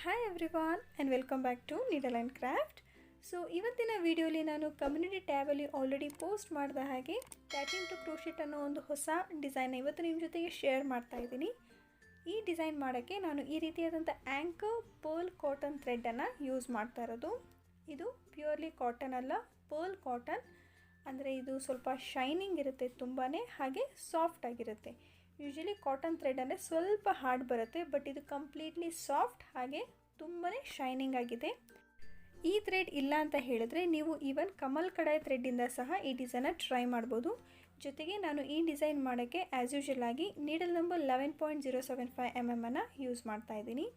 Hi everyone and welcome back to needle and craft. So ಇವತ್ತಿನ ವಿಡಿಯೋಲಿ ನಾನು community ಟ್ಯಾಬಲ್ಲಿ already post ಮಾಡಿದ ಹಾಗೆ ಟ್ಯಾಟಿಂಗ್ ಟು ಕ್ರೋಶೆಟ್ ಅನ್ನೋ ಒಂದು ಹೊಸ ಡಿಸೈನ್ ಇವತ್ತು ನಿಮ್ಮ ಜೊತೆಗೆ ಶೇರ್ ಮಾಡ್ತಾ ಇದ್ದೀನಿ. ಈ ಡಿಸೈನ್ ಮಾಡೋಕ್ಕೆ ನಾನು ಈ ರೀತಿಯಾದಂಥ ಆ್ಯಂಕರ್ ಪರ್ಲ್ ಕಾಟನ್ ಥ್ರೆಡನ್ನು ಯೂಸ್ ಮಾಡ್ತಾ ಇರೋದು. ಇದು ಪ್ಯೂರ್ಲಿ ಕಾಟನ್ ಅಲ್ಲ, ಪರ್ಲ್ ಕಾಟನ್. ಅಂದರೆ ಇದು ಸ್ವಲ್ಪ ಶೈನಿಂಗ್ ಇರುತ್ತೆ, ತುಂಬಾ ಹಾಗೆ ಸಾಫ್ಟ್ ಆಗಿರುತ್ತೆ. ಯೂಶಲಿ ಕಾಟನ್ ಥ್ರೆಡ್ ಅಂದರೆ ಸ್ವಲ್ಪ ಹಾರ್ಡ್ ಬರುತ್ತೆ, ಬಟ್ ಇದು ಕಂಪ್ಲೀಟ್ಲಿ ಸಾಫ್ಟ್ ಹಾಗೆ ತುಂಬಾ ಶೈನಿಂಗ್ ಆಗಿದೆ. ಈ ಥ್ರೆಡ್ ಇಲ್ಲ ಅಂತ ಹೇಳಿದ್ರೆ ನೀವು ಈವನ್ ಕಮಲ್ ಕಡಾಯಿ ಥ್ರೆಡ್ಡಿಂದ ಸಹ ಈ ಡಿಸೈನ ಟ್ರೈ ಮಾಡ್ಬೋದು. ಜೊತೆಗೆ ನಾನು ಈ ಡಿಸೈನ್ ಮಾಡೋಕ್ಕೆ ಆ್ಯಸ್ ಯೂಶಲ್ ಆಗಿ ನೀಡಲ್ ನಂಬರ್ 11.075 mm ಯೂಸ್ ಮಾಡ್ತಾ ಇದ್ದೀನಿ.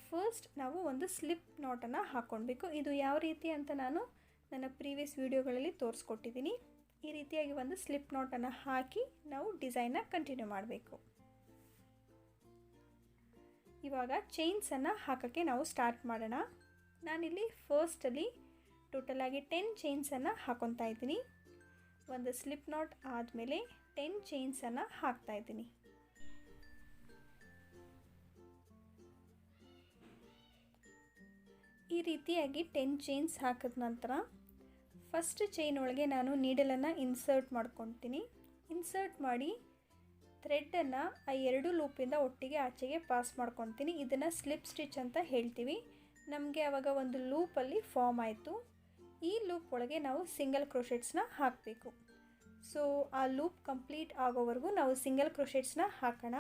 ಫಸ್ಟ್ ನಾವು ಒಂದು ಸ್ಲಿಪ್ ನಾಟನ್ನು ಹಾಕ್ಕೊಳ್ಬೇಕು. ಇದು ಯಾವ ರೀತಿ ಅಂತ ನಾನು ನನ್ನ ಪ್ರೀವಿಯಸ್ ವಿಡಿಯೋಗಳಲ್ಲಿ ತೋರಿಸ್ಕೊಟ್ಟಿದ್ದೀನಿ. ಈ ರೀತಿಯಾಗಿ ಒಂದು ಸ್ಲಿಪ್ ನಾಟನ್ನು ಹಾಕಿ ನಾವು ಡಿಸೈನ್ನ ಕಂಟಿನ್ಯೂ ಮಾಡಬೇಕು. ಇವಾಗ ಚೈನ್ಸನ್ನು ಹಾಕೋಕ್ಕೆ ನಾವು ಸ್ಟಾರ್ಟ್ ಮಾಡೋಣ. ನಾನಿಲ್ಲಿ ಫಸ್ಟಲ್ಲಿ ಟೋಟಲಾಗಿ 10 ಚೈನ್ಸನ್ನು ಹಾಕ್ಕೊತಾ ಇದ್ದೀನಿ. ಒಂದು ಸ್ಲಿಪ್ ನಾಟ್ ಆದಮೇಲೆ 10 ಚೈನ್ಸನ್ನು ಹಾಕ್ತಾ ಇದ್ದೀನಿ. ಈ ರೀತಿಯಾಗಿ 10 ಚೈನ್ಸ್ ಹಾಕಿದ ನಂತರ ಫಸ್ಟ್ ಚೈನ್ ಒಳಗೆ ನಾನು ನೀಡಲನ್ನು ಇನ್ಸರ್ಟ್ ಮಾಡ್ಕೊತೀನಿ. ಇನ್ಸರ್ಟ್ ಮಾಡಿ ಥ್ರೆಡ್ಡನ್ನು ಆ ಎರಡು ಲೂಪಿಂದ ಒಟ್ಟಿಗೆ ಆಚೆಗೆ ಪಾಸ್ ಮಾಡ್ಕೊತೀನಿ. ಇದನ್ನು ಸ್ಲಿಪ್ ಸ್ಟಿಚ್ ಅಂತ ಹೇಳ್ತೀವಿ. ನಮಗೆ ಆವಾಗ ಒಂದು ಲೂಪಲ್ಲಿ ಫಾರ್ಮ್ ಆಯಿತು. ಈ ಲೂಪ್ ಒಳಗೆ ನಾವು ಸಿಂಗಲ್ ಕ್ರೋಶೆಟ್ಸ್ನ ಹಾಕಬೇಕು. ಸೊ ಆ ಲೂಪ್ ಕಂಪ್ಲೀಟ್ ಆಗೋವರೆಗೂ ನಾವು ಸಿಂಗಲ್ ಕ್ರೋಶೆಟ್ಸ್ನ ಹಾಕೋಣ.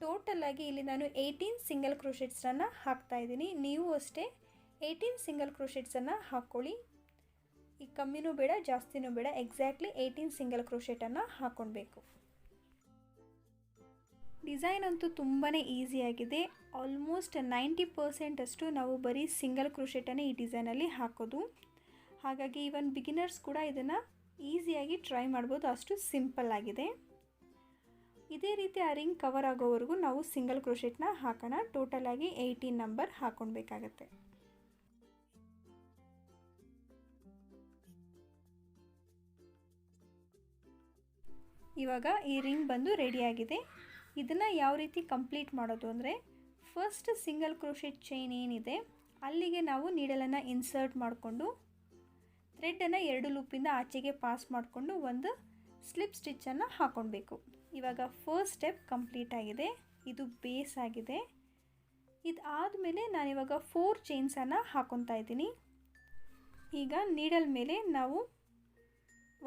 ಟೋಟಲಾಗಿ ಇಲ್ಲಿ ನಾನು 18 ಸಿಂಗಲ್ ಕ್ರೋಶೆಟ್ಸನ್ನು ಹಾಕ್ತಾಯಿದ್ದೀನಿ. ನೀವು ಅಷ್ಟೇ 18 ಸಿಂಗಲ್ ಕ್ರೋಶೆಟ್ಸನ್ನು ಹಾಕ್ಕೊಳ್ಳಿ. ಈ ಕಮ್ಮಿನೂ ಬೇಡ ಜಾಸ್ತಿನೂ ಬೇಡ, ಎಕ್ಸಾಕ್ಟ್ಲಿ 18 ಸಿಂಗಲ್ ಕ್ರೋಶೆಟನ್ನು ಹಾಕ್ಕೊಳ್ಬೇಕು. ಡಿಸೈನ್ ಅಂತೂ ತುಂಬಾ ಈಸಿಯಾಗಿದೆ. ಆಲ್ಮೋಸ್ಟ್ 90% ಅಷ್ಟು ನಾವು ಬರೀ ಸಿಂಗಲ್ ಕ್ರೋಶೆಟನ್ನೇ ಈ ಡಿಸೈನಲ್ಲಿ ಹಾಕೋದು. ಹಾಗಾಗಿ ಈವನ್ ಬಿಗಿನರ್ಸ್ ಕೂಡ ಇದನ್ನು ಈಸಿಯಾಗಿ ಟ್ರೈ ಮಾಡ್ಬೋದು, ಅಷ್ಟು ಸಿಂಪಲ್ ಆಗಿದೆ. ಇದೇ ರೀತಿ ಆ ರಿಂಗ್ ಕವರ್ ಆಗೋವರೆಗೂ ನಾವು ಸಿಂಗಲ್ ಕ್ರೋಶೆಟ್ನ ಹಾಕೋಣ. ಟೋಟಲಾಗಿ 18 ನಂಬರ್ ಹಾಕ್ಕೊಳ್ಬೇಕಾಗತ್ತೆ. ಇವಾಗ ಈ ರಿಂಗ್ ಬಂದು ರೆಡಿಯಾಗಿದೆ. ಇದನ್ನು ಯಾವ ರೀತಿ ಕಂಪ್ಲೀಟ್ ಮಾಡೋದು ಅಂದರೆ, ಫಸ್ಟ್ ಸಿಂಗಲ್ ಕ್ರೋಶೆಟ್ ಚೈನ್ ಏನಿದೆ ಅಲ್ಲಿಗೆ ನಾವು ನೀಡಲನ್ನು ಇನ್ಸರ್ಟ್ ಮಾಡಿಕೊಂಡು ಥ್ರೆಡ್ಡನ್ನು ಎರಡು ಲೂಪಿಂದ ಆಚೆಗೆ ಪಾಸ್ ಮಾಡಿಕೊಂಡು ಒಂದು ಸ್ಲಿಪ್ ಸ್ಟಿಚ್ಚನ್ನು ಹಾಕ್ಕೊಳ್ಬೇಕು. ಇವಾಗ ಫಸ್ಟ್ ಸ್ಟೆಪ್ ಕಂಪ್ಲೀಟ್ ಆಗಿದೆ. ಇದು ಬೇಸ್ ಆಗಿದೆ. ಇದಾದಮೇಲೆ ನಾನಿವಾಗ 4 ಚೈನ್ಸನ್ನು ಹಾಕ್ಕೊತಾ ಇದ್ದೀನಿ. ಈಗ ನೀಡಲ್ ಮೇಲೆ ನಾವು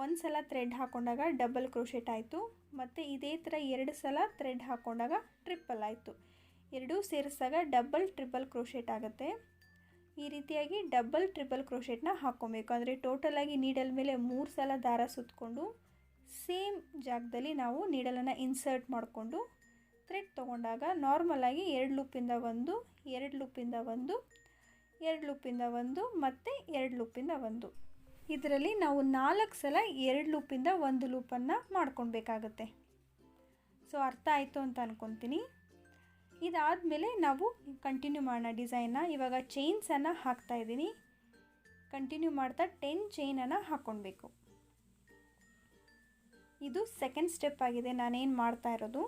ಒಂದು ಸಲ ಥ್ರೆಡ್ ಹಾಕ್ಕೊಂಡಾಗ ಡಬಲ್ ಕ್ರೋಶೆಟ್ ಆಯಿತು, ಮತ್ತು ಇದೇ ಥರ 2 ಸಲ ಥ್ರೆಡ್ ಹಾಕ್ಕೊಂಡಾಗ ಟ್ರಿಪ್ಪಲ್ ಆಯಿತು. ಎರಡೂ ಸೇರಿಸಿದಾಗ ಡಬಲ್ ಟ್ರಿಪಲ್ ಕ್ರೋಶೆಟ್ ಆಗುತ್ತೆ. ಈ ರೀತಿಯಾಗಿ ಡಬಲ್ ಟ್ರಿಪಲ್ ಕ್ರೋಶೆಟ್ನ ಹಾಕ್ಕೊಬೇಕು. ಅಂದರೆ ಟೋಟಲಾಗಿ ನೀಡಲ್ ಮೇಲೆ 3 ಸಲ ದಾರ ಸುತ್ತಕೊಂಡು ಸೇಮ್ ಜಾಗದಲ್ಲಿ ನಾವು ನೀಡಲನ್ನು ಇನ್ಸರ್ಟ್ ಮಾಡಿಕೊಂಡು ಥ್ರೆಡ್ ತೊಗೊಂಡಾಗ ನಾರ್ಮಲಾಗಿ 2 ಲೂಪಿಂದ 1, 2 ಲೂಪಿಂದ 1, 2 ಲೂಪಿಂದ 1 ಮತ್ತು 2 ಲೂಪಿಂದ 1. ಇದರಲ್ಲಿ ನಾವು 4 ಸಲ 2 ಲೂಪಿಂದ 1 ಲೂಪನ್ನು ಮಾಡ್ಕೊಳ್ಬೇಕಾಗತ್ತೆ. ಸೊ ಅರ್ಥ ಆಯಿತು ಅಂತ ಅಂದ್ಕೊತೀನಿ. ಇದಾದಮೇಲೆ ನಾವು ಕಂಟಿನ್ಯೂ ಮಾಡೋಣ ಡಿಸೈನ್ನ. ಇವಾಗ ಚೈನ್ಸನ್ನು ಹಾಕ್ತಾಯಿದ್ದೀನಿ. ಕಂಟಿನ್ಯೂ ಮಾಡ್ತಾ 10 ಚೈನನ್ನು ಹಾಕ್ಕೊಳ್ಬೇಕು. ಇದು ಸೆಕೆಂಡ್ ಸ್ಟೆಪ್ ಆಗಿದೆ ನಾನೇನು ಮಾಡ್ತಾ ಇರೋದು.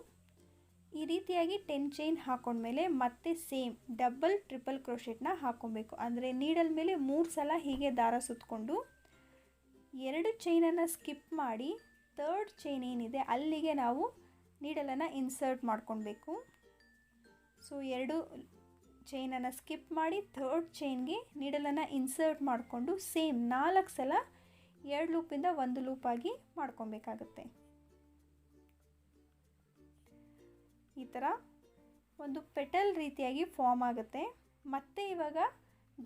ಈ ರೀತಿಯಾಗಿ 10 ಚೈನ್ ಹಾಕ್ಕೊಂಡ್ಮೇಲೆ ಮತ್ತೆ ಸೇಮ್ ಡಬಲ್ ಟ್ರಿಪಲ್ ಕ್ರೋಶೆಟ್ನ ಹಾಕ್ಕೊಬೇಕು. ಅಂದರೆ ನೀಡಲ್ ಮೇಲೆ 3 ಸಲ ಹೀಗೆ ದಾರ ಸುತ್ತಕೊಂಡು 2 ಚೈನನ್ನು ಸ್ಕಿಪ್ ಮಾಡಿ ಥರ್ಡ್ ಚೈನ್ ಏನಿದೆ ಅಲ್ಲಿಗೆ ನಾವು ನೀಡಲನ್ನು ಇನ್ಸರ್ಟ್ ಮಾಡ್ಕೊಳ್ಬೇಕು. ಸೊ 2 ಚೈನನ್ನು ಸ್ಕಿಪ್ ಮಾಡಿ ಥರ್ಡ್ ಚೈನ್ಗೆ ನೀಡಲನ್ನು ಇನ್ಸರ್ಟ್ ಮಾಡಿಕೊಂಡು ಸೇಮ್ 4 ಸಲ 2 ಲೂಪಿಂದ 1 ಲೂಪಾಗಿ ಮಾಡ್ಕೊಬೇಕಾಗುತ್ತೆ. ಈ ಥರ ಒಂದು ಪೆಟಲ್ ರೀತಿಯಾಗಿ ಫಾರ್ಮ್ ಆಗುತ್ತೆ. ಮತ್ತು ಇವಾಗ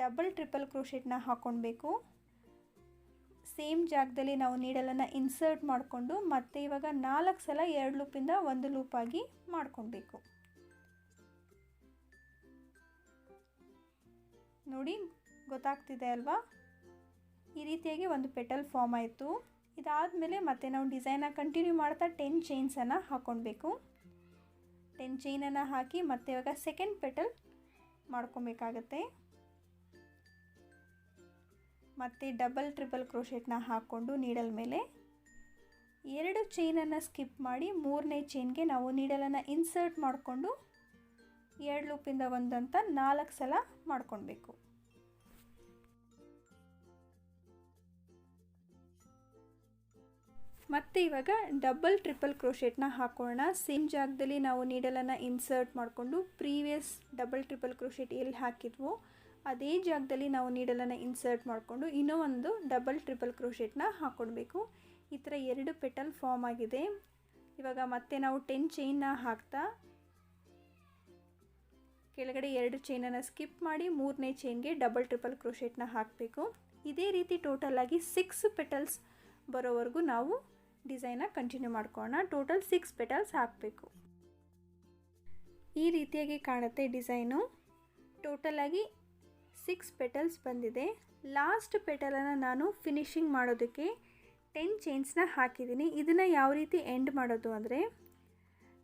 ಡಬಲ್ ಟ್ರಿಪಲ್ ಕ್ರೋಶೆಟ್ನ ಹಾಕ್ಕೊಳ್ಬೇಕು. ಸೇಮ್ ಜಾಗದಲ್ಲಿ ನಾವು ನೀಡಲನ್ನು ಇನ್ಸರ್ಟ್ ಮಾಡಿಕೊಂಡು ಮತ್ತೆ ಇವಾಗ 4 ಸಲ 2 ಲೂಪಿಂದ 1 ಲೂಪಾಗಿ ಮಾಡ್ಕೊಳ್ಬೇಕು. ನೋಡಿ ಗೊತ್ತಾಗ್ತಿದೆ ಅಲ್ವಾ? ಈ ರೀತಿಯಾಗಿ ಒಂದು ಪೆಟಲ್ ಫಾರ್ಮ್ ಆಯಿತು. ಇದಾದಮೇಲೆ ಮತ್ತೆ ನಾವು ಡಿಸೈನ ಕಂಟಿನ್ಯೂ ಮಾಡ್ತಾ 10 ಚೈನ್ಸನ್ನು ಹಾಕ್ಕೊಳ್ಬೇಕು. 10 ಚೈನನ್ನು ಹಾಕಿ ಮತ್ತೆ ಇವಾಗ ಸೆಕೆಂಡ್ ಪೆಟಲ್ ಮಾಡ್ಕೊಬೇಕಾಗತ್ತೆ. ಮತ್ತು ಡಬಲ್ ಟ್ರಿಪಲ್ ಕ್ರೋಶೆಟ್ನ ಹಾಕ್ಕೊಂಡು ನೀಡಲ್ ಮೇಲೆ 2 ಚೈನನ್ನು ಸ್ಕಿಪ್ ಮಾಡಿ 3ನೇ ಚೈನ್ಗೆ ನಾವು ನೀಡಲನ್ನು ಇನ್ಸರ್ಟ್ ಮಾಡಿಕೊಂಡು 2 ಲೂಪಿಂದ ಒಂದಂತ 4 ಸಲ ಮಾಡ್ಕೊಳ್ಬೇಕು. ಮತ್ತು ಇವಾಗ ಡಬಲ್ ಟ್ರಿಪಲ್ ಕ್ರೋಶೆಟ್ನ ಹಾಕೋಣ. ಸೇಮ್ ಜಾಗದಲ್ಲಿ ನಾವು ನೀಡಲನ್ನು ಇನ್ಸರ್ಟ್ ಮಾಡಿಕೊಂಡು ಪ್ರೀವಿಯಸ್ ಡಬಲ್ ಟ್ರಿಪಲ್ ಕ್ರೋಶೆಟ್ ಎಲ್ಲಿ ಹಾಕಿದ್ವೋ ಅದೇ ಜಾಗದಲ್ಲಿ ನಾವು ನೀಡಲನ್ನು ಇನ್ಸರ್ಟ್ ಮಾಡಿಕೊಂಡು ಇನ್ನೂ ಒಂದು ಡಬಲ್ ಟ್ರಿಪಲ್ ಕ್ರೋಶೆಟ್ನ ಹಾಕ್ಕೊಳ್ಬೇಕು. ಈ ಥರ 2 ಪೆಟಲ್ ಫಾರ್ಮ್ ಆಗಿದೆ. ಇವಾಗ ಮತ್ತೆ ನಾವು 10 ಚೈನ್ನ ಹಾಕ್ತಾ ಕೆಳಗಡೆ 2 ಚೈನನ್ನು ಸ್ಕಿಪ್ ಮಾಡಿ 3ನೇ ಚೈನ್ಗೆ ಡಬಲ್ ಟ್ರಿಪಲ್ ಕ್ರೋಶೆಟ್ನ ಹಾಕಬೇಕು. ಇದೇ ರೀತಿ ಟೋಟಲಾಗಿ 6 ಪೆಟಲ್ಸ್ ಬರೋವರೆಗೂ ನಾವು ಡಿಸೈನ್ನ ಕಂಟಿನ್ಯೂ ಮಾಡ್ಕೊಳ್ಳೋಣ. ಟೋಟಲ್ 6 ಪೆಟಲ್ಸ್ ಹಾಕಬೇಕು. ಈ ರೀತಿಯಾಗಿ ಕಾಣುತ್ತೆ ಡಿಸೈನು. ಟೋಟಲಾಗಿ 6 ಪೆಟಲ್ಸ್ ಬಂದಿದೆ. ಲಾಸ್ಟ್ ಪೆಟಲನ್ನು ನಾನು ಫಿನಿಶಿಂಗ್ ಮಾಡೋದಕ್ಕೆ 10 ಚೈನ್ಸ್ನ ಹಾಕಿದ್ದೀನಿ. ಇದನ್ನು ಯಾವ ರೀತಿ ಎಂಡ್ ಮಾಡೋದು ಅಂದರೆ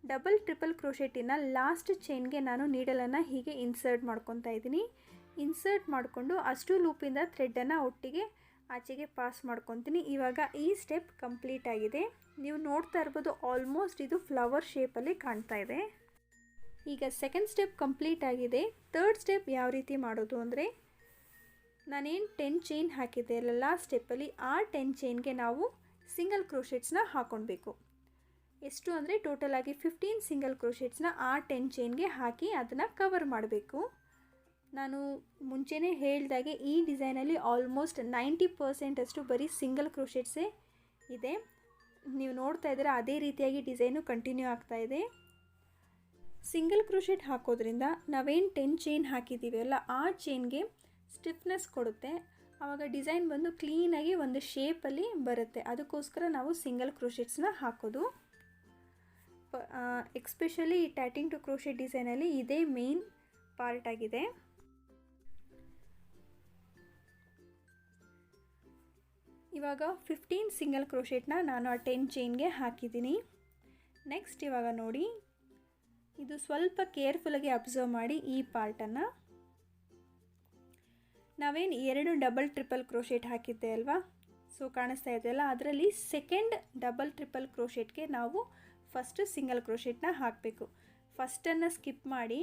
ಡಬಲ್ ಟ್ರಿಪಲ್ ಕ್ರೋಶೆಟಿನ ಲಾಸ್ಟ್ ಚೈನ್ಗೆ ನಾನು ನೀಡಲನ್ನು ಹೀಗೆ ಇನ್ಸರ್ಟ್ ಮಾಡ್ಕೊತಾ ಇದ್ದೀನಿ. ಇನ್ಸರ್ಟ್ ಮಾಡಿಕೊಂಡು ಅಷ್ಟು ಲೂಪಿಂದ ಥ್ರೆಡ್ಡನ್ನು ಒಟ್ಟಿಗೆ ಆಚೆಗೆ ಪಾಸ್ ಮಾಡ್ಕೊತೀನಿ. ಇವಾಗ ಈ ಸ್ಟೆಪ್ ಕಂಪ್ಲೀಟ್ ಆಗಿದೆ. ನೀವು ನೋಡ್ತಾ ಇರ್ಬೋದು ಆಲ್ಮೋಸ್ಟ್ ಇದು ಫ್ಲವರ್ ಶೇಪಲ್ಲಿ ಕಾಣ್ತಾ ಇದೆ. ಈಗ ಸೆಕೆಂಡ್ ಸ್ಟೆಪ್ ಕಂಪ್ಲೀಟ್ ಆಗಿದೆ. ಥರ್ಡ್ ಸ್ಟೆಪ್ ಯಾವ ರೀತಿ ಮಾಡೋದು ಅಂದರೆ ನಾನೇನು 10 ಚೈನ್ ಹಾಕಿದ್ದೆ ಅಲ್ಲ ಲಾಸ್ಟ್ ಸ್ಟೆಪ್ಪಲ್ಲಿ ಆ 10 ಚೈನ್ಗೆ ನಾವು ಸಿಂಗಲ್ ಕ್ರೋಶೆಟ್ಸ್ನ ಹಾಕ್ಕೊಳ್ಬೇಕು. ಎಷ್ಟು ಅಂದರೆ ಟೋಟಲಾಗಿ 15 ಸಿಂಗಲ್ ಕ್ರೋಶೆಟ್ಸ್ನ ಆ 10 ಚೈನ್ಗೆ ಹಾಕಿ ಅದನ್ನು ಕವರ್ ಮಾಡಬೇಕು. ನಾನು ಮುಂಚೆನೇ ಹೇಳಿದಾಗೆ ಈ ಡಿಸೈನಲ್ಲಿ ಆಲ್ಮೋಸ್ಟ್ 90% ಅಷ್ಟು ಬರೀ ಸಿಂಗಲ್ ಕ್ರೋಶೆಟ್ಸೇ ಇದೆ. ನೀವು ನೋಡ್ತಾ ಇದ್ದೀರಾ ಅದೇ ರೀತಿಯಾಗಿ ಡಿಸೈನು ಕಂಟಿನ್ಯೂ ಆಗ್ತಾ ಇದೆ. ಸಿಂಗಲ್ ಕ್ರೋಶೆಟ್ ಹಾಕೋದ್ರಿಂದ ನಾವೇನು 10 ಚೈನ್ ಹಾಕಿದ್ದೀವಿ ಅಲ್ಲ ಆ ಚೈನ್ಗೆ ಸ್ಟಿಫ್ನೆಸ್ ಕೊಡುತ್ತೆ. ಆವಾಗ ಡಿಸೈನ್ ಬಂದು ಕ್ಲೀನಾಗಿ ಒಂದು ಶೇಪಲ್ಲಿ ಬರುತ್ತೆ. ಅದಕ್ಕೋಸ್ಕರ ನಾವು ಸಿಂಗಲ್ ಕ್ರೋಶೆಟ್ಸ್ನ ಹಾಕೋದು. ಎಕ್ಸ್ಪೆಷಲಿ ಈ ಟ್ಯಾಟಿಂಗ್ ಟು ಕ್ರೋಶೆಟ್ ಡಿಸೈನಲ್ಲಿ ಇದೇ ಮೇನ್ ಪಾರ್ಟ್ ಆಗಿದೆ. ಇವಾಗ 15 ಸಿಂಗಲ್ ಕ್ರೋಶೆಟ್ನ ನಾನು ಆ 10 ಚೈನ್ಗೆ ಹಾಕಿದ್ದೀನಿ. ನೆಕ್ಸ್ಟ್ ಇವಾಗ ನೋಡಿ, ಇದು ಸ್ವಲ್ಪ ಕೇರ್ಫುಲ್ಲಾಗಿ ಅಬ್ಸರ್ವ್ ಮಾಡಿ ಈ ಪಾರ್ಟನ್ನು. ನಾವೇನು 2 ಡಬಲ್ ಟ್ರಿಪಲ್ ಕ್ರೋಶೆಟ್ ಹಾಕಿದ್ದೆ ಅಲ್ವಾ, ಸೊ ಕಾಣಿಸ್ತಾ ಇದೆಯಲ್ಲ, ಅದರಲ್ಲಿ ಸೆಕೆಂಡ್ ಡಬಲ್ ಟ್ರಿಪಲ್ ಕ್ರೋಶೆಟ್ಗೆ ನಾವು ಫಸ್ಟ್ ಸಿಂಗಲ್ ಕ್ರೋಶೆಟ್ನ ಹಾಕಬೇಕು. ಫಸ್ಟನ್ನು ಸ್ಕಿಪ್ ಮಾಡಿ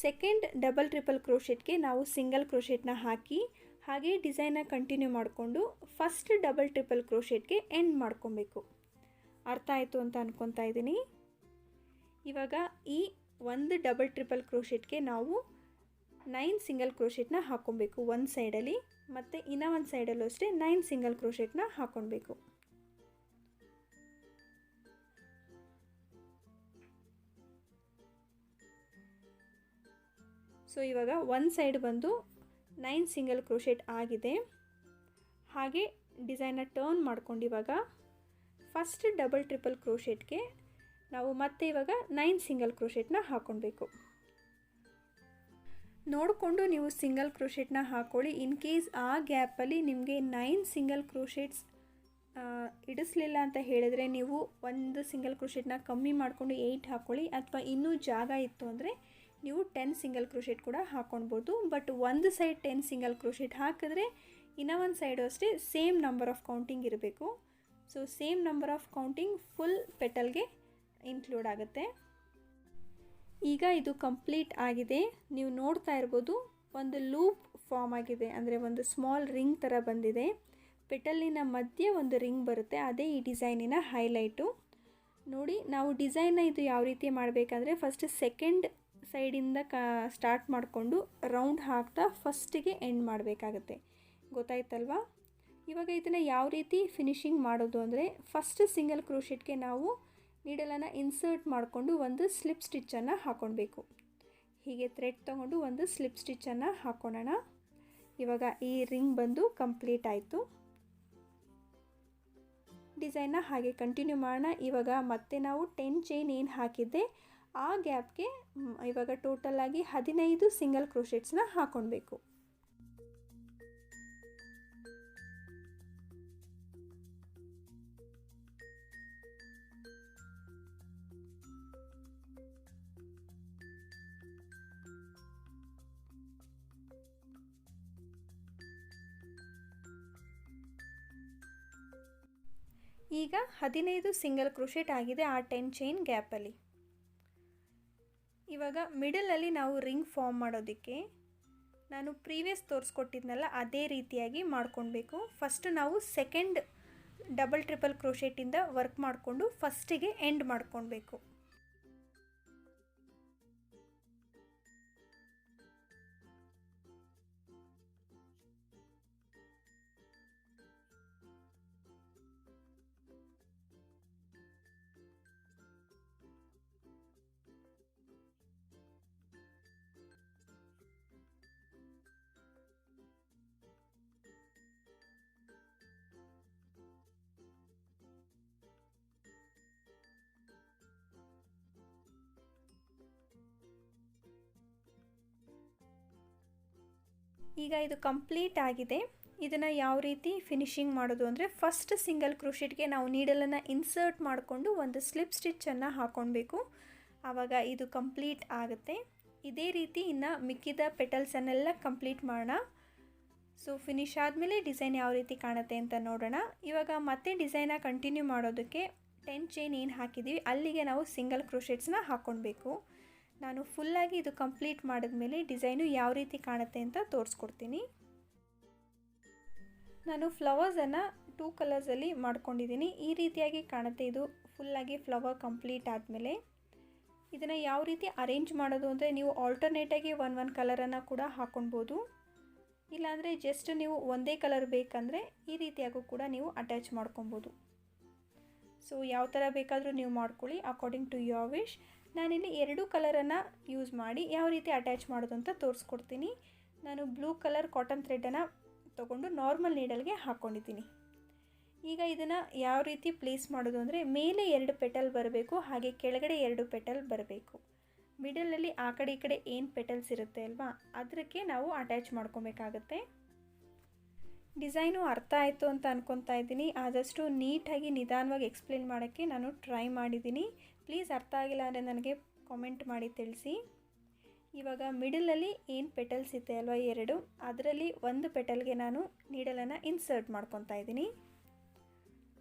ಸೆಕೆಂಡ್ ಡಬಲ್ ಟ್ರಿಪಲ್ ಕ್ರೋಶೆಟ್ಗೆ ನಾವು ಸಿಂಗಲ್ ಕ್ರೋಶೆಟ್ನ ಹಾಕಿ ಹಾಗೆ ಡಿಸೈನ್ನ ಕಂಟಿನ್ಯೂ ಮಾಡಿಕೊಂಡು ಫಸ್ಟ್ ಡಬಲ್ ಟ್ರಿಪಲ್ ಕ್ರೋಶೆಟ್ಗೆ ಎಂಡ್ ಮಾಡ್ಕೊಬೇಕು. ಅರ್ಥ ಆಯಿತು ಅಂತ ಅಂದ್ಕೊತಾ ಇದ್ದೀನಿ. ಇವಾಗ ಈ ಒಂದು ಡಬಲ್ ಟ್ರಿಪಲ್ ಕ್ರೋಶೆಟ್ಗೆ ನಾವು 9 ಸಿಂಗಲ್ ಕ್ರೋಶೆಟ್ನ ಹಾಕ್ಕೊಬೇಕು ಒಂದು ಸೈಡಲ್ಲಿ, ಮತ್ತು ಇನ್ನೂ ಒಂದು ಸೈಡಲ್ಲೂ ಅಷ್ಟೇ 9 ಸಿಂಗಲ್ ಕ್ರೋಶೆಟ್ನ ಹಾಕ್ಕೊಬೇಕು. ಸೊ ಇವಾಗ ಒಂದು ಸೈಡ್ ಬಂದು 9 ಸಿಂಗಲ್ ಕ್ರೋಶೆಟ್ ಆಗಿದೆ. ಹಾಗೆ ಡಿಸೈನ್ನ ಟರ್ನ್ ಮಾಡ್ಕೊಂಡು ಇವಾಗ ಫಸ್ಟ್ ಡಬಲ್ ಟ್ರಿಪಲ್ ಕ್ರೋಶೆಟ್ಗೆ ನಾವು ಮತ್ತೆ ಇವಾಗ 9 ಸಿಂಗಲ್ ಕ್ರೋಶೆಟ್ನ ಹಾಕ್ಕೊಬೇಕು. ನೋಡಿಕೊಂಡು ನೀವು ಸಿಂಗಲ್ ಕ್ರೋಶೆಟ್ನ ಹಾಕ್ಕೊಳ್ಳಿ. ಇನ್ ಕೇಸ್ ಆ ಗ್ಯಾಪಲ್ಲಿ ನಿಮಗೆ 9 ಸಿಂಗಲ್ ಕ್ರೋಶೆಟ್ಸ್ ಇಡಿಸ್ಲಿಲ್ಲ ಅಂತ ಹೇಳಿದರೆ ನೀವು ಒಂದು ಸಿಂಗಲ್ ಕ್ರೋಶೆಟ್ನ ಕಮ್ಮಿ ಮಾಡಿಕೊಂಡು 8 ಹಾಕ್ಕೊಳ್ಳಿ. ಅಥವಾ ಇನ್ನೂ ಜಾಗ ಇತ್ತು ಅಂದರೆ ನೀವು 10 ಸಿಂಗಲ್ ಕ್ರೋಶೆಟ್ ಕೂಡ ಹಾಕ್ಕೊಳ್ಬೋದು. ಬಟ್ ಒಂದು ಸೈಡ್ 10 ಸಿಂಗಲ್ ಕ್ರೋಶೆಟ್ ಹಾಕಿದ್ರೆ ಇನ್ನೂ ಒಂದು ಸೈಡು ಅಷ್ಟೇ ಸೇಮ್ ನಂಬರ್ ಆಫ್ ಕೌಂಟಿಂಗ್ ಇರಬೇಕು. So same number of counting full ಪೆಟಲ್ಗೆ ಇನ್ಕ್ಲೂಡ್ ಆಗುತ್ತೆ. ಈಗ ಇದು ಕಂಪ್ಲೀಟ್ ಆಗಿದೆ. ನೀವು ನೋಡ್ತಾ ಇರ್ಬೋದು ಒಂದು ಲೂಪ್ ಫಾರ್ಮ್ ಆಗಿದೆ, ಅಂದರೆ ಒಂದು ಸ್ಮಾಲ್ ರಿಂಗ್ ಥರ ಬಂದಿದೆ. ಪೆಟಲಿನ ಮಧ್ಯೆ ಒಂದು ರಿಂಗ್ ಬರುತ್ತೆ, ಅದೇ ಈ ಡಿಸೈನಿನ ಹೈಲೈಟು. ನೋಡಿ, ನಾವು ಡಿಸೈನ್ನ ಇದು ಯಾವ ರೀತಿ ಮಾಡಬೇಕಂದ್ರೆ ಫಸ್ಟ್ ಸೆಕೆಂಡ್ ಸೈಡಿಂದ ಸ್ಟಾರ್ಟ್ ಮಾಡಿಕೊಂಡು ರೌಂಡ್ ಹಾಕ್ತಾ ಫಸ್ಟಿಗೆ ಎಂಡ್ ಮಾಡಬೇಕಾಗತ್ತೆ. ಗೊತ್ತಾಯ್ತಲ್ವಾ? ಇವಾಗ ಇದನ್ನು ಯಾವ ರೀತಿ ಫಿನಿಶಿಂಗ್ ಮಾಡೋದು ಅಂದರೆ ಫಸ್ಟ್ ಸಿಂಗಲ್ ಕ್ರೋಶೆಟ್ಗೆ ನಾವು ನೀಡಲನ್ನು ಇನ್ಸರ್ಟ್ ಮಾಡಿಕೊಂಡು ಒಂದು ಸ್ಲಿಪ್ ಸ್ಟಿಚ್ಚನ್ನು ಹಾಕ್ಕೊಳ್ಬೇಕು. ಹೀಗೆ ಥ್ರೆಡ್ ತೊಗೊಂಡು ಒಂದು ಸ್ಲಿಪ್ ಸ್ಟಿಚ್ಚನ್ನು ಹಾಕ್ಕೊಳ್ಳೋಣ. ಇವಾಗ ಈ ರಿಂಗ್ ಬಂದು ಕಂಪ್ಲೀಟ್ ಆಯಿತು. ಡಿಸೈನ್ನ ಹಾಗೆ ಕಂಟಿನ್ಯೂ ಮಾಡೋಣ. ಇವಾಗ ಮತ್ತೆ ನಾವು 10 ಚೈನ್ ಏನು ಹಾಕಿದ್ದೆ ಆ ಗ್ಯಾಪ್ಗೆ ಇವಾಗ ಟೋಟಲಾಗಿ 15 ಸಿಂಗಲ್ ಕ್ರೋಶೆಟ್ಸ್ನ ಹಾಕ್ಕೊಳ್ಬೇಕು. ಈಗ 15 ಸಿಂಗಲ್ ಕ್ರೋಶೆಟ್ ಆಗಿದೆ ಆ 10 ಚೈನ್ ಗ್ಯಾಪಲ್ಲಿ. ಇವಾಗ ಮಿಡಲಲ್ಲಿ ನಾವು ರಿಂಗ್ ಫಾರ್ಮ್ ಮಾಡೋದಕ್ಕೆ ನಾನು ಪ್ರೀವಿಯಸ್ ತೋರಿಸ್ಕೊಟ್ಟಿದ್ನಲ್ಲ ಅದೇ ರೀತಿಯಾಗಿ ಮಾಡ್ಕೊಳ್ಬೇಕು. ಫಸ್ಟ್ ನಾವು ಸೆಕೆಂಡ್ ಡಬಲ್ ಟ್ರಿಪಲ್ ಕ್ರೋಶೆಟಿಂದ ವರ್ಕ್ ಮಾಡಿಕೊಂಡು ಫಸ್ಟಿಗೆ ಎಂಡ್ ಮಾಡ್ಕೊಳ್ಬೇಕು. ಈಗ ಇದು ಕಂಪ್ಲೀಟ್ ಆಗಿದೆ. ಇದನ್ನು ಯಾವ ರೀತಿ ಫಿನಿಶಿಂಗ್ ಮಾಡೋದು ಅಂದರೆ, ಫಸ್ಟ್ ಸಿಂಗಲ್ ಕ್ರೋಶೆಟ್ಗೆ ನಾವು ನೀಡಲನ್ನು ಇನ್ಸರ್ಟ್ ಮಾಡಿಕೊಂಡು ಒಂದು ಸ್ಲಿಪ್ ಸ್ಟಿಚ್ಚನ್ನು ಹಾಕ್ಕೊಳ್ಬೇಕು. ಆವಾಗ ಇದು ಕಂಪ್ಲೀಟ್ ಆಗುತ್ತೆ. ಇದೇ ರೀತಿ ಇನ್ನು ಮಿಕ್ಕಿದ ಪೆಟಲ್ಸನ್ನೆಲ್ಲ ಕಂಪ್ಲೀಟ್ ಮಾಡೋಣ. ಸೊ ಫಿನಿಶ್ ಆದಮೇಲೆ ಡಿಸೈನ್ ಯಾವ ರೀತಿ ಕಾಣುತ್ತೆ ಅಂತ ನೋಡೋಣ. ಇವಾಗ ಮತ್ತೆ ಡಿಸೈನ ಕಂಟಿನ್ಯೂ ಮಾಡೋದಕ್ಕೆ 10 ಚೈನ್ ಏನು ಹಾಕಿದ್ದೀವಿ ಅಲ್ಲಿಗೆ ನಾವು ಸಿಂಗಲ್ ಕ್ರೋಶೆಟ್ಸ್ನ ಹಾಕ್ಕೊಳ್ಬೇಕು. ನಾನು ಫುಲ್ಲಾಗಿ ಇದು ಕಂಪ್ಲೀಟ್ ಮಾಡಿದ್ಮೇಲೆ ಡಿಸೈನು ಯಾವ ರೀತಿ ಕಾಣುತ್ತೆ ಅಂತ ತೋರಿಸ್ಕೊಡ್ತೀನಿ. ನಾನು ಫ್ಲವರ್ಸನ್ನು 2 ಕಲರ್ಸಲ್ಲಿ ಮಾಡ್ಕೊಂಡಿದ್ದೀನಿ. ಈ ರೀತಿಯಾಗಿ ಕಾಣುತ್ತೆ ಇದು ಫುಲ್ಲಾಗಿ ಫ್ಲವರ್ ಕಂಪ್ಲೀಟ್ ಆದಮೇಲೆ. ಇದನ್ನು ಯಾವ ರೀತಿ ಅರೇಂಜ್ ಮಾಡೋದು ಅಂದರೆ, ನೀವು ಆಲ್ಟರ್ನೇಟಾಗಿ ಒಂದು ಕಲರನ್ನು ಕೂಡ ಹಾಕ್ಕೊಳ್ಬೋದು. ಇಲ್ಲಾಂದರೆ ಜಸ್ಟ್ ನೀವು ಒಂದೇ ಕಲರ್ ಬೇಕಂದರೆ ಈ ರೀತಿಯಾಗೂ ಕೂಡ ನೀವು ಅಟ್ಯಾಚ್ ಮಾಡ್ಕೊಬೋದು. ಸೊ ಯಾವ ಥರ ಬೇಕಾದರೂ ನೀವು ಮಾಡ್ಕೊಳ್ಳಿ, ಅಕಾರ್ಡಿಂಗ್ ಟು ಯುವರ್ ವಿಶ್. ನಾನಿಲ್ಲಿ 2 ಕಲರನ್ನು ಯೂಸ್ ಮಾಡಿ ಯಾವ ರೀತಿ ಅಟ್ಯಾಚ್ ಮಾಡೋದು ಅಂತ ತೋರಿಸ್ಕೊಡ್ತೀನಿ. ನಾನು ಬ್ಲೂ ಕಲರ್ ಕಾಟನ್ ಥ್ರೆಡನ್ನು ತೊಗೊಂಡು ನಾರ್ಮಲ್ ನೀಡಲ್ಗೆ ಹಾಕ್ಕೊಂಡಿದ್ದೀನಿ. ಈಗ ಇದನ್ನು ಯಾವ ರೀತಿ ಪ್ಲೇಸ್ ಮಾಡೋದು ಅಂದರೆ, ಮೇಲೆ 2 ಪೆಟಲ್ ಬರಬೇಕು, ಹಾಗೆ ಕೆಳಗಡೆ 2 ಪೆಟಲ್ ಬರಬೇಕು. ಮಿಡಲಲ್ಲಿ ಆ ಕಡೆ ಈ ಕಡೆ ಏನು ಪೆಟಲ್ಸ್ ಇರುತ್ತೆ ಅಲ್ವಾ, ಅದಕ್ಕೆ ನಾವು ಅಟ್ಯಾಚ್ ಮಾಡ್ಕೊಬೇಕಾಗತ್ತೆ. ಡಿಸೈನು ಅರ್ಥ ಆಯಿತು ಅಂತ ಅಂದ್ಕೊತಾ ಇದ್ದೀನಿ. ಆದಷ್ಟು ನೀಟಾಗಿ ನಿಧಾನವಾಗಿ ಎಕ್ಸ್ಪ್ಲೇನ್ ಮಾಡೋಕ್ಕೆ ನಾನು ಟ್ರೈ ಮಾಡಿದ್ದೀನಿ. ಪ್ಲೀಸ್ ಅರ್ಥ ಆಗಿಲ್ಲ ಅಂದರೆ ನನಗೆ ಕಾಮೆಂಟ್ ಮಾಡಿ ತಿಳಿಸಿ. ಇವಾಗ ಮಿಡಲಲ್ಲಿ ಏನು ಪೆಟಲ್ಸ್ ಇದೆ ಅಲ್ವಾ 2, ಅದರಲ್ಲಿ ಒಂದು ಪೆಟಲ್ಗೆ ನಾನು ನೀಡಲನ್ನು ಇನ್ಸರ್ಟ್ ಮಾಡ್ಕೊತಾ ಇದ್ದೀನಿ.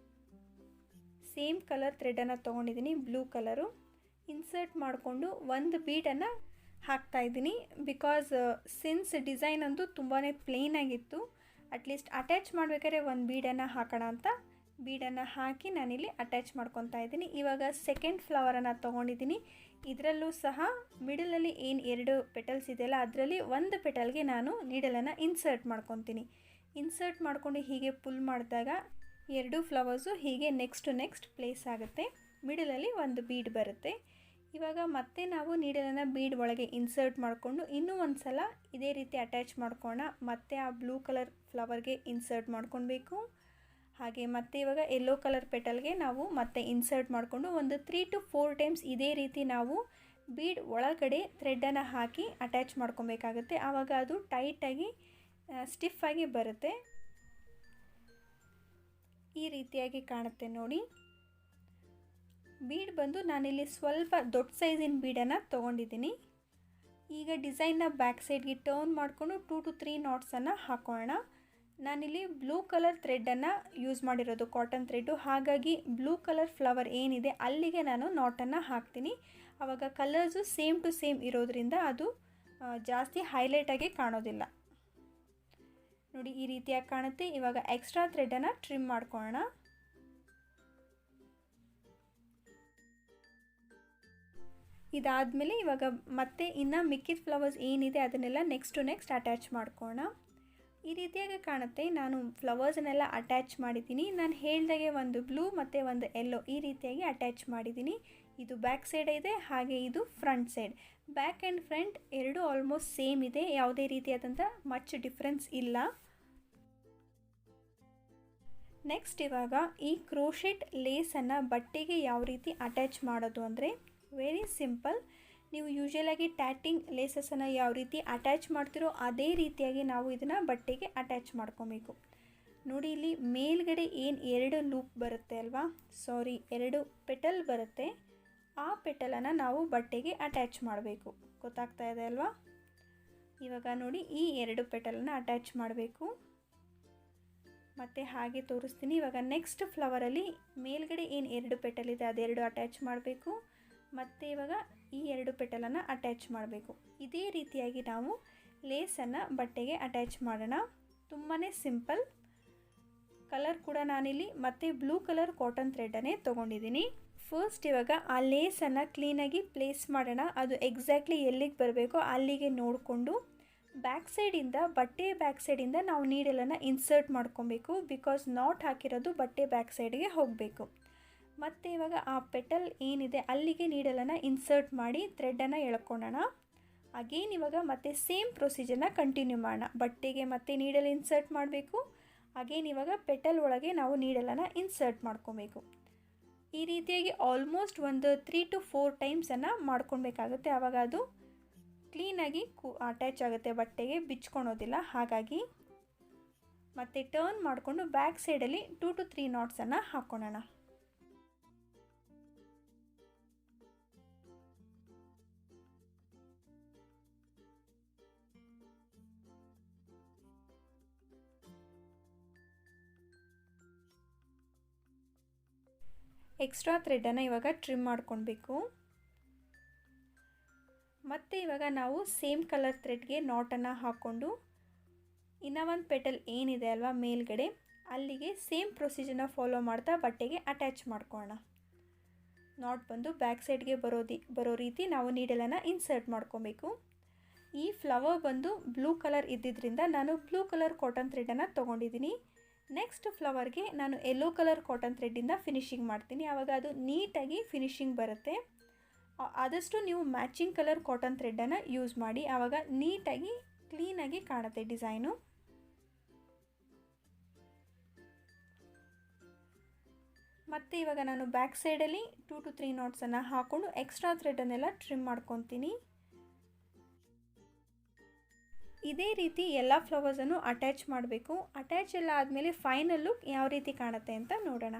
ಸೇಮ್ ಕಲರ್ ಥ್ರೆಡನ್ನು ತೊಗೊಂಡಿದ್ದೀನಿ, ಬ್ಲೂ ಕಲರು. ಇನ್ಸರ್ಟ್ ಮಾಡಿಕೊಂಡು ಒಂದು ಬೀಡನ್ನು ಹಾಕ್ತಾಯಿದ್ದೀನಿ. ಬಿಕಾಸ್ ಸಿನ್ಸ್ ಡಿಸೈನ್ ಅಂತೂ ತುಂಬಾ ಪ್ಲೇನ್ ಆಗಿತ್ತು, ಅಟ್ಲೀಸ್ಟ್ ಅಟ್ಯಾಚ್ ಮಾಡಬೇಕಾದ್ರೆ ಒಂದು ಬೀಡನ್ನು ಹಾಕೋಣ ಅಂತ ಬೀಡನ್ನು ಹಾಕಿ ನಾನಿಲ್ಲಿ ಅಟ್ಯಾಚ್ ಮಾಡ್ಕೊತಾ ಇದ್ದೀನಿ. ಇವಾಗ ಸೆಕೆಂಡ್ ಫ್ಲವರನ್ನು ತೊಗೊಂಡಿದ್ದೀನಿ. ಇದರಲ್ಲೂ ಸಹ ಮಿಡಲಲ್ಲಿ ಏನು 2 ಪೆಟಲ್ಸ್ ಇದೆಯಲ್ಲ ಅದರಲ್ಲಿ ಒಂದು ಪೆಟಲ್ಗೆ ನಾನು ನೀಡಲನ್ನು ಇನ್ಸರ್ಟ್ ಮಾಡ್ಕೊತೀನಿ. ಇನ್ಸರ್ಟ್ ಮಾಡ್ಕೊಂಡು ಹೀಗೆ ಪುಲ್ ಮಾಡಿದಾಗ 2 ಫ್ಲವರ್ಸು ಹೀಗೆ ನೆಕ್ಸ್ಟ್ ಟು ನೆಕ್ಸ್ಟ್ ಪ್ಲೇಸ್ ಆಗುತ್ತೆ. ಮಿಡಲಲ್ಲಿ ಒಂದು ಬೀಡ್ ಬರುತ್ತೆ. ಇವಾಗ ಮತ್ತೆ ನಾವು ನೀಡಲನ್ನು ಬೀಡ್ ಒಳಗೆ ಇನ್ಸರ್ಟ್ ಮಾಡಿಕೊಂಡು ಇನ್ನೂ ಒಂದು ಸಲ ಇದೇ ರೀತಿ ಅಟ್ಯಾಚ್ ಮಾಡ್ಕೋಣ. ಮತ್ತೆ ಆ ಬ್ಲೂ ಕಲರ್ ಫ್ಲವರ್ಗೆ ಇನ್ಸರ್ಟ್ ಮಾಡ್ಕೊಳ್ಬೇಕು. ಹಾಗೆ ಮತ್ತೆ ಇವಾಗ ಯೆಲ್ಲೋ ಕಲರ್ ಪೆಟಲ್ಗೆ ನಾವು ಮತ್ತೆ ಇನ್ಸರ್ಟ್ ಮಾಡಿಕೊಂಡು ಒಂದು 3 to 4 ಟೈಮ್ಸ್ ಇದೇ ರೀತಿ ನಾವು ಬೀಡ್ ಒಳಗಡೆ ಥ್ರೆಡನ್ನು ಹಾಕಿ ಅಟ್ಯಾಚ್ ಮಾಡ್ಕೊಬೇಕಾಗುತ್ತೆ. ಆವಾಗ ಅದು ಟೈಟಾಗಿ ಸ್ಟಿಫಾಗಿ ಬರುತ್ತೆ. ಈ ರೀತಿಯಾಗಿ ಕಾಣುತ್ತೆ ನೋಡಿ. ಬೀಡ್ ಬಂದು ನಾನಿಲ್ಲಿ ಸ್ವಲ್ಪ ದೊಡ್ಡ ಸೈಜಿನ ಬೀಡನ್ನು ತೊಗೊಂಡಿದ್ದೀನಿ. ಈಗ ಡಿಸೈನ್ನ ಬ್ಯಾಕ್ ಸೈಡ್ಗೆ ಟರ್ನ್ ಮಾಡಿಕೊಂಡು 2 to 3 ನಾಟ್ಸನ್ನು ಹಾಕೋಣ. ನಾನಿಲ್ಲಿ ಬ್ಲೂ ಕಲರ್ ಥ್ರೆಡನ್ನು ಯೂಸ್ ಮಾಡಿರೋದು, ಕಾಟನ್ ಥ್ರೆಡ್ಡು. ಹಾಗಾಗಿ ಬ್ಲೂ ಕಲರ್ ಫ್ಲವರ್ ಏನಿದೆ ಅಲ್ಲಿಗೆ ನಾನು ನಾಟನ್ನು ಹಾಕ್ತೀನಿ. ಆವಾಗ ಕಲರ್ಸು ಸೇಮ್ ಟು ಸೇಮ್ ಇರೋದ್ರಿಂದ ಅದು ಜಾಸ್ತಿ ಹೈಲೈಟಾಗಿ ಕಾಣೋದಿಲ್ಲ. ನೋಡಿ ಈ ರೀತಿಯಾಗಿ ಕಾಣುತ್ತೆ. ಇವಾಗ ಎಕ್ಸ್ಟ್ರಾ ಥ್ರೆಡನ್ನು ಟ್ರಿಮ್ ಮಾಡ್ಕೊಳ್ಳೋಣ. ಇದಾದಮೇಲೆ ಇವಾಗ ಮತ್ತೆ ಇನ್ನು ಮಿಕ್ಕಿದ ಫ್ಲವರ್ಸ್ ಏನಿದೆ ಅದನ್ನೆಲ್ಲ ನೆಕ್ಸ್ಟ್ ಟು ನೆಕ್ಸ್ಟ್ ಅಟ್ಯಾಚ್ ಮಾಡ್ಕೊಳ್ಳೋಣ. ಈ ರೀತಿಯಾಗಿ ಕಾಣುತ್ತೆ. ನಾನು ಫ್ಲವರ್ಸನ್ನೆಲ್ಲ ಅಟ್ಯಾಚ್ ಮಾಡಿದ್ದೀನಿ. ನಾನು ಹೇಳ್ದಾಗೆ ಒಂದು ಬ್ಲೂ ಮತ್ತು ಒಂದು ಯೆಲ್ಲೋ ಈ ರೀತಿಯಾಗಿ ಅಟ್ಯಾಚ್ ಮಾಡಿದ್ದೀನಿ. ಇದು ಬ್ಯಾಕ್ ಸೈಡ್ ಇದೆ, ಹಾಗೆ ಇದು front side. Back and front ಎರಡು ಆಲ್ಮೋಸ್ಟ್ ಸೇಮ್ ಇದೆ, ಯಾವುದೇ ರೀತಿಯಾದಂಥ ಮಚ್ ಡಿಫ್ರೆನ್ಸ್ ಇಲ್ಲ. ನೆಕ್ಸ್ಟ್ ಇವಾಗ ಈ ಕ್ರೋಶೆಟ್ ಲೇಸನ್ನು ಬಟ್ಟೆಗೆ ಯಾವ ರೀತಿ ಅಟ್ಯಾಚ್ ಮಾಡೋದು ಅಂದರೆ ವೆರಿ ಸಿಂಪಲ್. ನೀವು ಯೂಶಲಾಗಿ ಟ್ಯಾಟಿಂಗ್ ಲೇಸಸನ್ನು ಯಾವ ರೀತಿ ಅಟ್ಯಾಚ್ ಮಾಡ್ತಿರೋ ಅದೇ ರೀತಿಯಾಗಿ ನಾವು ಇದನ್ನು ಬಟ್ಟೆಗೆ ಅಟ್ಯಾಚ್ ಮಾಡ್ಕೊಬೇಕು. ನೋಡಿ ಇಲ್ಲಿ ಮೇಲ್ಗಡೆ ಏನು 2 ಲೂಪ್ ಬರುತ್ತೆ ಅಲ್ವಾ, ಸಾರಿ 2 ಪೆಟಲ್ ಬರುತ್ತೆ, ಆ ಪೆಟಲನ್ನು ನಾವು ಬಟ್ಟೆಗೆ ಅಟ್ಯಾಚ್ ಮಾಡಬೇಕು. ಗೊತ್ತಾಗ್ತಾ ಇದೆ ಅಲ್ವಾ? ಇವಾಗ ನೋಡಿ ಈ 2 ಪೆಟಲನ್ನು ಅಟ್ಯಾಚ್ ಮಾಡಬೇಕು. ಮತ್ತು ಹಾಗೆ ತೋರಿಸ್ತೀನಿ. ಇವಾಗ ನೆಕ್ಸ್ಟ್ ಫ್ಲವರಲ್ಲಿ ಮೇಲ್ಗಡೆ ಏನು 2 ಪೆಟಲ್ ಇದೆ ಅದೆರಡು ಅಟ್ಯಾಚ್ ಮಾಡಬೇಕು. ಮತ್ತು ಇವಾಗ ಈ 2 ಪೆಟಲನ್ನು ಅಟ್ಯಾಚ್ ಮಾಡಬೇಕು. ಇದೇ ರೀತಿಯಾಗಿ ನಾವು ಲೇಸನ್ನು ಬಟ್ಟೆಗೆ ಅಟ್ಯಾಚ್ ಮಾಡೋಣ. ತುಂಬಾ ಸಿಂಪಲ್. ಕಲರ್ ಕೂಡ ನಾನಿಲ್ಲಿ ಮತ್ತೆ ಬ್ಲೂ ಕಲರ್ ಕಾಟನ್ ಥ್ರೆಡನ್ನೇ ತೊಗೊಂಡಿದ್ದೀನಿ. ಫಸ್ಟ್ ಇವಾಗ ಆ ಲೇಸನ್ನು ಕ್ಲೀನಾಗಿ ಪ್ಲೇಸ್ ಮಾಡೋಣ. ಅದು ಎಕ್ಸಾಕ್ಟ್ಲಿ ಎಲ್ಲಿಗೆ ಬರಬೇಕೋ ಅಲ್ಲಿಗೆ ನೋಡಿಕೊಂಡು ಬ್ಯಾಕ್ ಸೈಡಿಂದ ಬಟ್ಟೆ ಬ್ಯಾಕ್ ಸೈಡಿಂದ ನಾವು ನೀಡಲನ್ನು ಇನ್ಸರ್ಟ್ ಮಾಡ್ಕೊಬೇಕು. ಬಿಕಾಸ್ ನಾಟ್ ಹಾಕಿರೋದು ಬಟ್ಟೆ ಬ್ಯಾಕ್ ಸೈಡ್ಗೆ ಹೋಗಬೇಕು. ಮತ್ತು ಇವಾಗ ಆ ಪೆಟಲ್ ಏನಿದೆ ಅಲ್ಲಿಗೆ ನೀಡಲನ್ನು ಇನ್ಸರ್ಟ್ ಮಾಡಿ ಥ್ರೆಡನ್ನು ಎಳ್ಕೊಳ್ಳೋಣ. ಅಗೇನ್ ಇವಾಗ ಮತ್ತೆ ಸೇಮ್ ಪ್ರೊಸೀಜರ್ನ ಕಂಟಿನ್ಯೂ ಮಾಡೋಣ. ಬಟ್ಟೆಗೆ ಮತ್ತೆ ನೀಡಲ್ ಇನ್ಸರ್ಟ್ ಮಾಡಬೇಕು. ಅಗೇನ್ ಇವಾಗ ಪೆಟಲ್ ಒಳಗೆ ನಾವು ನೀಡಲನ್ನು ಇನ್ಸರ್ಟ್ ಮಾಡ್ಕೊಬೇಕು. ಈ ರೀತಿಯಾಗಿ ಆಲ್ಮೋಸ್ಟ್ ಒಂದು 3 to 4 ಟೈಮ್ಸನ್ನು ಮಾಡ್ಕೊಳ್ಬೇಕಾಗುತ್ತೆ. ಆವಾಗ ಅದು ಕ್ಲೀನಾಗಿ ಅಟ್ಯಾಚ್ ಆಗುತ್ತೆ, ಬಟ್ಟೆಗೆ ಬಿಚ್ಕೊಳೋದಿಲ್ಲ. ಹಾಗಾಗಿ ಮತ್ತೆ ಟರ್ನ್ ಮಾಡಿಕೊಂಡು ಬ್ಯಾಕ್ ಸೈಡಲ್ಲಿ 2 to 3 ನಾಟ್ಸನ್ನು ಹಾಕ್ಕೊಳ್ಳೋಣ. ಎಕ್ಸ್ಟ್ರಾ ಥ್ರೆಡನ್ನು ಇವಾಗ ಟ್ರಿಮ್ ಮಾಡ್ಕೊಳ್ಬೇಕು. ಮತ್ತು ಇವಾಗ ನಾವು ಸೇಮ್ ಕಲರ್ ಥ್ರೆಡ್ಗೆ ನಾಟನ್ನು ಹಾಕ್ಕೊಂಡು ಇನ್ನೂ ಒಂದು ಪೆಟಲ್ ಏನಿದೆ ಅಲ್ವಾ ಮೇಲ್ಗಡೆ, ಅಲ್ಲಿಗೆ ಸೇಮ್ ಪ್ರೊಸೀಜರ್ನ ಫಾಲೋ ಮಾಡ್ತಾ ಬಟ್ಟೆಗೆ ಅಟ್ಯಾಚ್ ಮಾಡ್ಕೊಳ್ಳೋಣ. ನಾಟ್ ಬಂದು ಬ್ಯಾಕ್ ಸೈಡ್ಗೆ ಬರೋ ರೀತಿ ನಾವು ನೀಡಲನ್ನು ಇನ್ಸರ್ಟ್ ಮಾಡ್ಕೊಬೇಕು. ಈ ಫ್ಲವರ್ ಬಂದು ಬ್ಲೂ ಕಲರ್ ಇದ್ದಿದ್ದರಿಂದ ನಾನು ಬ್ಲೂ ಕಲರ್ ಕಾಟನ್ ಥ್ರೆಡನ್ನು ತೊಗೊಂಡಿದ್ದೀನಿ. ನೆಕ್ಸ್ಟ್ ಫ್ಲವರ್ಗೆ ನಾನು ಯೆಲ್ಲೋ ಕಲರ್ ಕಾಟನ್ ಥ್ರೆಡ್ಡಿಂದ ಫಿನಿಶಿಂಗ್ ಮಾಡ್ತೀನಿ. ಆವಾಗ ಅದು ನೀಟಾಗಿ ಫಿನಿಶಿಂಗ್ ಬರುತ್ತೆ. ಆದಷ್ಟು ನೀವು ಮ್ಯಾಚಿಂಗ್ ಕಲರ್ ಕಾಟನ್ ಥ್ರೆಡ್ಡನ್ನು ಯೂಸ್ ಮಾಡಿ. ಆವಾಗ ನೀಟಾಗಿ ಕ್ಲೀನಾಗಿ ಕಾಣುತ್ತೆ ಡಿಸೈನು. ಮತ್ತು ಇವಾಗ ನಾನು ಬ್ಯಾಕ್ ಸೈಡಲ್ಲಿ 2 to 3 ನಾಟ್ಸನ್ನು ಹಾಕ್ಕೊಂಡು ಎಕ್ಸ್ಟ್ರಾ ಥ್ರೆಡನ್ನೆಲ್ಲ ಟ್ರಿಮ್ ಮಾಡ್ಕೊತೀನಿ. ಇದೇ ರೀತಿ ಎಲ್ಲ ಫ್ಲವರ್ಸನ್ನು ಅಟ್ಯಾಚ್ ಮಾಡಬೇಕು. ಅಟ್ಯಾಚ್ ಎಲ್ಲ ಆದಮೇಲೆ ಫೈನಲ್ ಲುಕ್ ಯಾವ ರೀತಿ ಕಾಣುತ್ತೆ ಅಂತ ನೋಡೋಣ.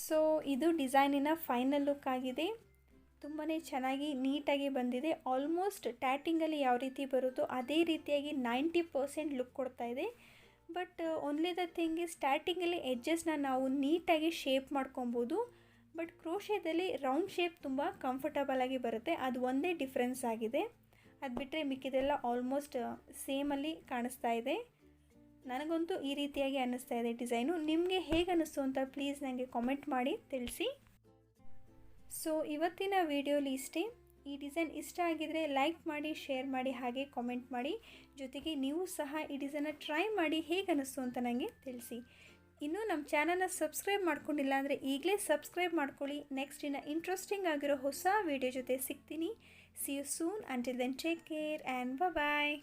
ಸೊ ಇದು ಡಿಸೈನಿನ ಫೈನಲ್ ಲುಕ್ ಆಗಿದೆ. ತುಂಬಾ ಚೆನ್ನಾಗಿ ನೀಟಾಗಿ ಬಂದಿದೆ. ಆಲ್ಮೋಸ್ಟ್ ಟ್ಯಾಟಿಂಗಲ್ಲಿ ಯಾವ ರೀತಿ ಬರುತ್ತೋ ಅದೇ ರೀತಿಯಾಗಿ 90% ಲುಕ್ ಕೊಡ್ತಾ ಇದೆ. But only the thing is ಸ್ಟಾರ್ಟಿಂಗಲ್ಲಿ ಎಡ್ಜಸ್ನ ನಾವು ನೀಟಾಗಿ ಶೇಪ್ ಮಾಡ್ಕೊಬೋದು. ಬಟ್ ಕ್ರೋಶೇದಲ್ಲಿ ರೌಂಡ್ ಶೇಪ್ ತುಂಬ ಕಂಫರ್ಟಬಲಾಗಿ ಬರುತ್ತೆ. ಅದು ಒಂದೇ ಡಿಫ್ರೆನ್ಸ್ ಆಗಿದೆ. ಅದು ಬಿಟ್ಟರೆ ಮಿಕ್ಕಿದೆಲ್ಲ ಆಲ್ಮೋಸ್ಟ್ ಸೇಮಲ್ಲಿ ಕಾಣಿಸ್ತಾ ಇದೆ. ನನಗಂತೂ ಈ ರೀತಿಯಾಗಿ ಅನ್ನಿಸ್ತಾ ಇದೆ ಡಿಸೈನು. ನಿಮಗೆ ಹೇಗೆ ಅನ್ನಿಸ್ತು ಅಂತ ಪ್ಲೀಸ್ ನನಗೆ ಕಾಮೆಂಟ್ ಮಾಡಿ ತಿಳಿಸಿ. ಸೊ ಇವತ್ತಿನ ವಿಡಿಯೋಲಿ ಇಷ್ಟೇ. ಈ ಡಿಸೈನ್ ಇಷ್ಟ ಆಗಿದರೆ ಲೈಕ್ ಮಾಡಿ, ಶೇರ್ ಮಾಡಿ, ಹಾಗೆ ಕಾಮೆಂಟ್ ಮಾಡಿ. ಜೊತೆಗೆ ನೀವು ಸಹ ಈ ಡಿಸೈನ್ನ ಟ್ರೈ ಮಾಡಿ ಹೇಗೆ ಅನ್ನಿಸ್ತು ಅಂತ ನನಗೆ ತಿಳಿಸಿ. ಇನ್ನೂ ನಮ್ಮ ಚಾನಲ್ನ ಸಬ್ಸ್ಕ್ರೈಬ್ ಮಾಡ್ಕೊಂಡಿಲ್ಲ ಅಂದರೆ ಈಗಲೇ ಸಬ್ಸ್ಕ್ರೈಬ್ ಮಾಡ್ಕೊಳ್ಳಿ. ನೆಕ್ಸ್ಟ್ ಇನ್ನು ಇಂಟ್ರೆಸ್ಟಿಂಗ್ ಆಗಿರೋ ಹೊಸ ವಿಡಿಯೋ ಜೊತೆ ಸಿಗ್ತೀನಿ. See you soon. Until then, take care and bye-bye.